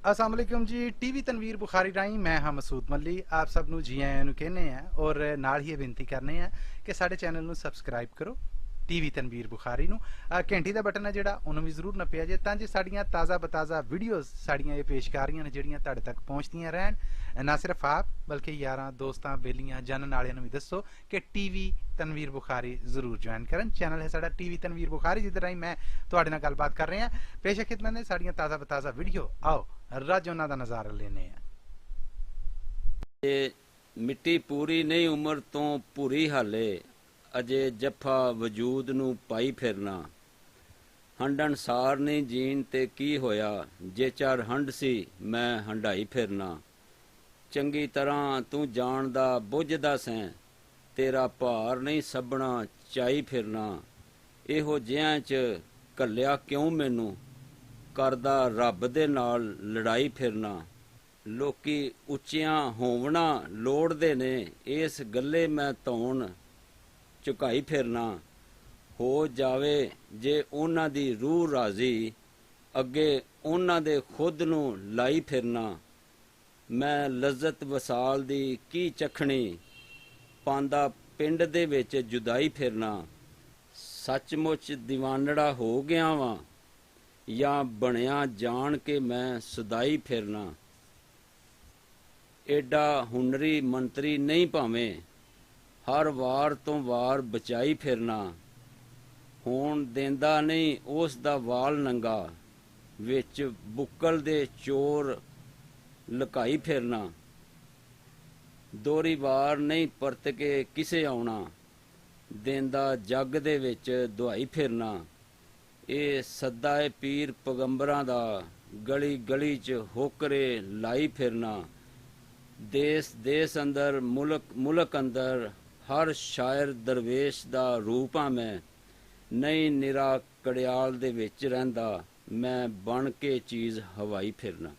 अस्सलाम वालेकुम जी। टीवी तनवीर बुखारी राही मैं हाँ मसूद मल्ली आप सब नू जी आयां नू कहने हैं और नाल ही बेनती करने हैं कि साढ़े चैनल नू सबसक्राइब करो टीवी तनवीर बुखारी नू। घंटी का बटन है जिहड़ा उन्होंने भी जरूर नप्पिया जे तां जे साड़ियां ताज़ा बताज़ा वीडियोज़ साड़ियां ये पेश कर रही ने जिहड़ियां तुहाडे तक पहुँचदियां रहन। ना सिर्फ आप बल्कि यारां दोस्तां बेलियां जानन वालियां नू भी दसो कि टीवी तनवीर बुखारी जरूर ज्वाइन करन। चैनल है साडा टीवी तनवीर बुखारी जिधर राही मैं तुहाडे नाल गलबात कर रहे हैं। पेश खिदमत ने साड़ियां ताज़ा बताज़ा वीडियो आओ रज उन्हां दा नज़ारा लेने हैं। मिट्टी पूरी नहीं उम्र तो पूरी हाले अजे जफा वजूद नू पाई फिरना हंडन सार नहीं जीन ते की होया जे चार हंड सी मैं हंडाई फिरना चंगी तरह तू जानदा बुझदा सैं तेरा भार नहीं सभना चाई फिरना इहो जिहां च घल्लिया क्यों मैनू करदा रब दे नाल लड़ाई फिरना लोकी ਉੱਚੀਆਂ ਹੋਵਣਾ ਲੋੜਦੇ ਨੇ ਇਸ ਗੱਲੇ ਮੈਂ ਧੌਣ ਝੁਕਾਈ ਫਿਰਨਾ ਹੋ ਜਾਵੇ ਜੇ ਉਹਨਾਂ ਦੀ ਰੂਹ ਰਾਜ਼ੀ ਅੱਗੇ ਉਹਨਾਂ ਦੇ ਖੁਦ ਨੂੰ ਲਾਈ ਫਿਰਨਾ ਮੈਂ ਲਜ਼ਤ ਵਸਾਲ ਦੀ ਕੀ ਚਖਣੀ ਪਾਂਦਾ ਪਿੰਡ ਦੇ ਵਿੱਚ ਜੁਦਾਈ ਫਿਰਨਾ ਸੱਚਮੁੱਚ ਦੀਵਾਨੜਾ ਹੋ ਗਿਆ ਵਾਂ ਜਾਂ ਬਣਿਆ ਜਾਣ ਕੇ ਮੈਂ ਸੁਦਾਈ ਫਿਰਨਾ एडा हुनरी मंत्री नहीं भावें हर वार तो वार बचाई फिरना होण देंदा नहीं उस दा वाल नंगा विच बुक्कल दे चोर लुकाई फिरना दोरी वार नहीं परत के किसे आउणा देंदा जग दे विच दुआई फिरना ए सद्दा ए पीर पैगंबरां दा गली गली च होकरे लाई फिरना देश देश अंदर मुल्क मुल्क अंदर हर शायर दरवेश दा रूप हाँ मैं नहीं निरा कड़ियाल दे विच रहिंदा मैं बन के चीज़ हवाई फिरना।